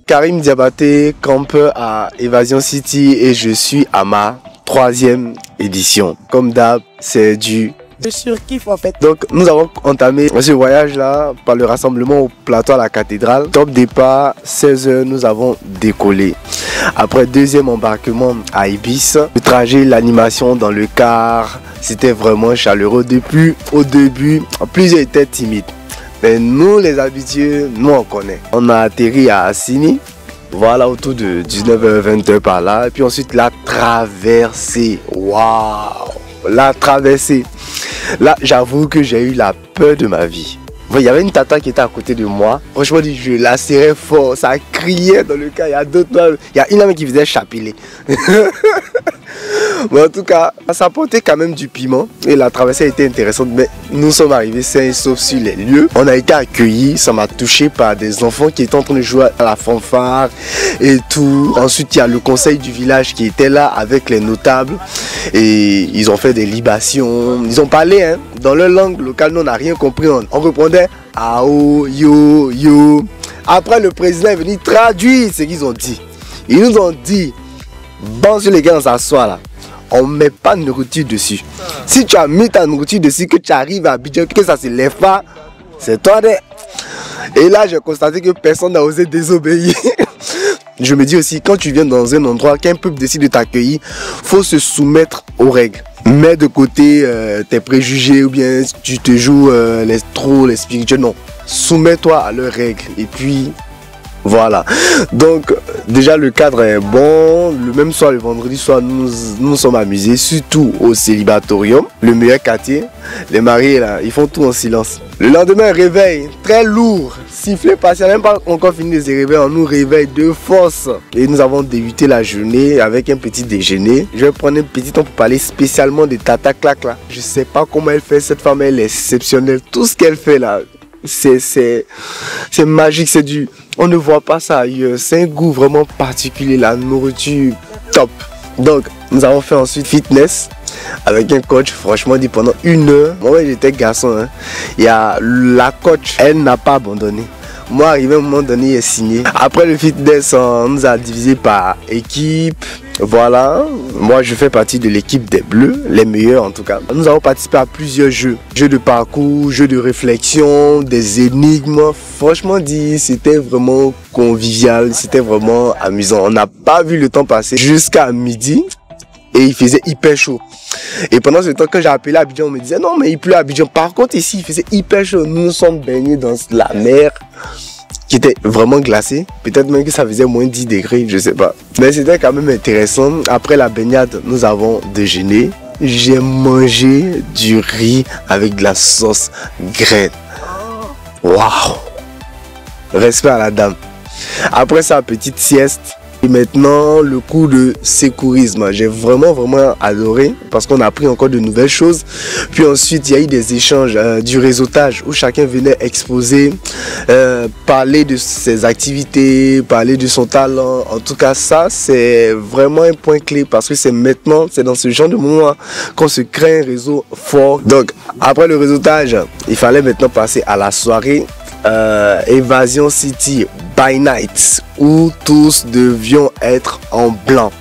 Karim Diabaté, campeur à Évasion City et je suis à ma 3e édition. Comme d'hab, c'est du surkiff en fait. Donc nous avons entamé ce voyage là par le rassemblement au plateau à la cathédrale. Top départ, 16 h, nous avons décollé. Après deuxième embarquement à Ibis, le trajet, l'animation dans le car, c'était vraiment chaleureux. Depuis au début, plusieurs étaient timides. Mais nous les habitués, nous on connaît. On a atterri à Assini, voilà autour de 19h-20h par là. Et puis ensuite la traversée, waouh, la traversée. Là j'avoue que j'ai eu la peur de ma vie. Il y avait une tata qui était à côté de moi. Franchement, je la serrais fort. Ça criait dans le cas. Il y a d'autres. Il y a une amie qui faisait chapeler. Mais en tout cas, ça portait quand même du piment. Et la traversée a été intéressante. Mais nous sommes arrivés sains et saufs sur les lieux. On a été accueillis. Ça m'a touché par des enfants qui étaient en train de jouer à la fanfare et tout. Ensuite, il y a le conseil du village qui était là avec les notables. Et ils ont fait des libations. Ils ont parlé hein, dans leur langue locale. Nous, on n'a rien compris. On répondait Ao, yo, yo. Après, le président est venu traduire ce qu'ils ont dit. Ils nous ont dit, bon, sur les gars, on s'assoit là. On ne met pas de nourriture dessus. Si tu as mis ta nourriture dessus, que tu arrives à Abidjan, que ça ne se lève pas, c'est toi. Et là, j'ai constaté que personne n'a osé désobéir. Je me dis aussi, quand tu viens dans un endroit, qu'un peuple décide de t'accueillir, il faut se soumettre aux règles. Mets de côté tes préjugés ou bien tu te joues les trolls, les spirituels. Non, soumets-toi à leurs règles. Et puis, voilà. Donc, déjà, le cadre est bon. Le même soir, le vendredi soir, nous sommes amusés, surtout au célibatorium, le meilleur quartier. Les mariés, là, ils font tout en silence. Le lendemain, réveil, très lourd. Sifflet passé, même pas encore fini de se réveiller, on nous réveille de force. Et nous avons débuté la journée avec un petit déjeuner. Je vais prendre un petit temps pour parler spécialement de Tata Clack là. Je sais pas comment elle fait, cette femme, elle est exceptionnelle. Tout ce qu'elle fait là, c'est magique, c'est du... On ne voit pas ça ailleurs. C'est un goût vraiment particulier, la nourriture top. Donc, nous avons fait ensuite fitness avec un coach, franchement dit pendant 1 heure. Moi j'étais garçon, hein. Il y a la coach, elle n'a pas abandonné. Moi arrivé à un moment donné, il est signé. Après le fitness, on nous a divisé par équipe. Voilà, moi je fais partie de l'équipe des Bleus, les meilleurs en tout cas. Nous avons participé à plusieurs jeux. Jeux de parcours, jeux de réflexion, des énigmes. Franchement dit, c'était vraiment convivial, c'était vraiment amusant. On n'a pas vu le temps passer jusqu'à midi. Et il faisait hyper chaud. Et pendant ce temps, quand j'ai appelé Abidjan, on me disait non, mais il pleut à Abidjan. Par contre, ici, il faisait hyper chaud. Nous nous sommes baignés dans la mer qui était vraiment glacée. Peut-être même que ça faisait moins 10 degrés, je sais pas. Mais c'était quand même intéressant. Après la baignade, nous avons déjeuné. J'ai mangé du riz avec de la sauce graine. Waouh! Respect à la dame. Après ça, petite sieste. Et maintenant, le cours de secourisme, j'ai vraiment adoré parce qu'on a appris encore de nouvelles choses. Puis ensuite, il y a eu des échanges, du réseautage où chacun venait exposer, parler de ses activités, parler de son talent. En tout cas, ça, c'est vraiment un point clé parce que c'est maintenant, c'est dans ce genre de moment qu'on se crée un réseau fort. Donc, après le réseautage, il fallait maintenant passer à la soirée. Évasion City by night où tous devions être en blanc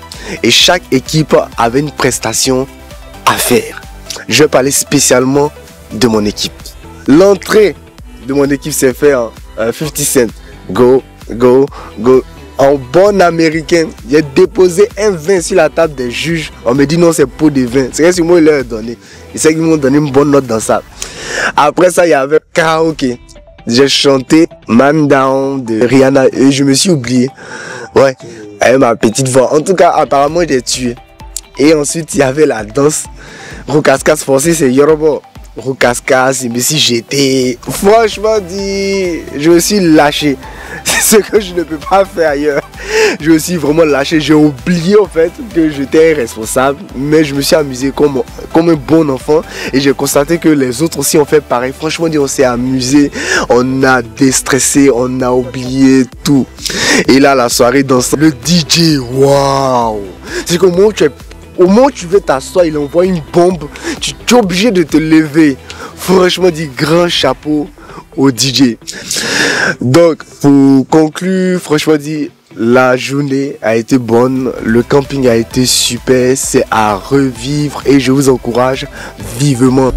et chaque équipe avait une prestation à faire. Je vais parler spécialement de mon équipe. L'entrée de mon équipe s'est fait en 50 Cent. Go, go, go. En bon américain, j'ai déposé un vin sur la table des juges. On me dit non, c'est pour des vins. C'est ce que moi, ils leur ont donné. Et c'est qu'ils m'ont donné une bonne note dans ça. Après ça, il y avait karaoké. J'ai chanté Man Down de Rihanna et je me suis oublié. Ouais, avec ma petite voix. En tout cas, apparemment, j'ai tué. Et ensuite, il y avait la danse. Roucascas forcé, c'est Yoruba. Roucascas, je me suis jeté. Franchement dit, je me suis lâché. C'est ce que je ne peux pas faire ailleurs. Je me suis vraiment lâché. J'ai oublié en fait que j'étais responsable. Mais je me suis amusé comme un bon enfant. Et j'ai constaté que les autres aussi ont fait pareil. Franchement dit, on s'est amusé. On a déstressé. On a oublié tout. Et là, la soirée danse. Le DJ, waouh. C'est qu'au moment où tu veux t'asseoir, il envoie une bombe. Tu es obligé de te lever. Franchement dit, grand chapeau au DJ. Donc, pour conclure, franchement dit, La journée a été bonne, le camping a été super, c'est à revivre et je vous encourage vivement.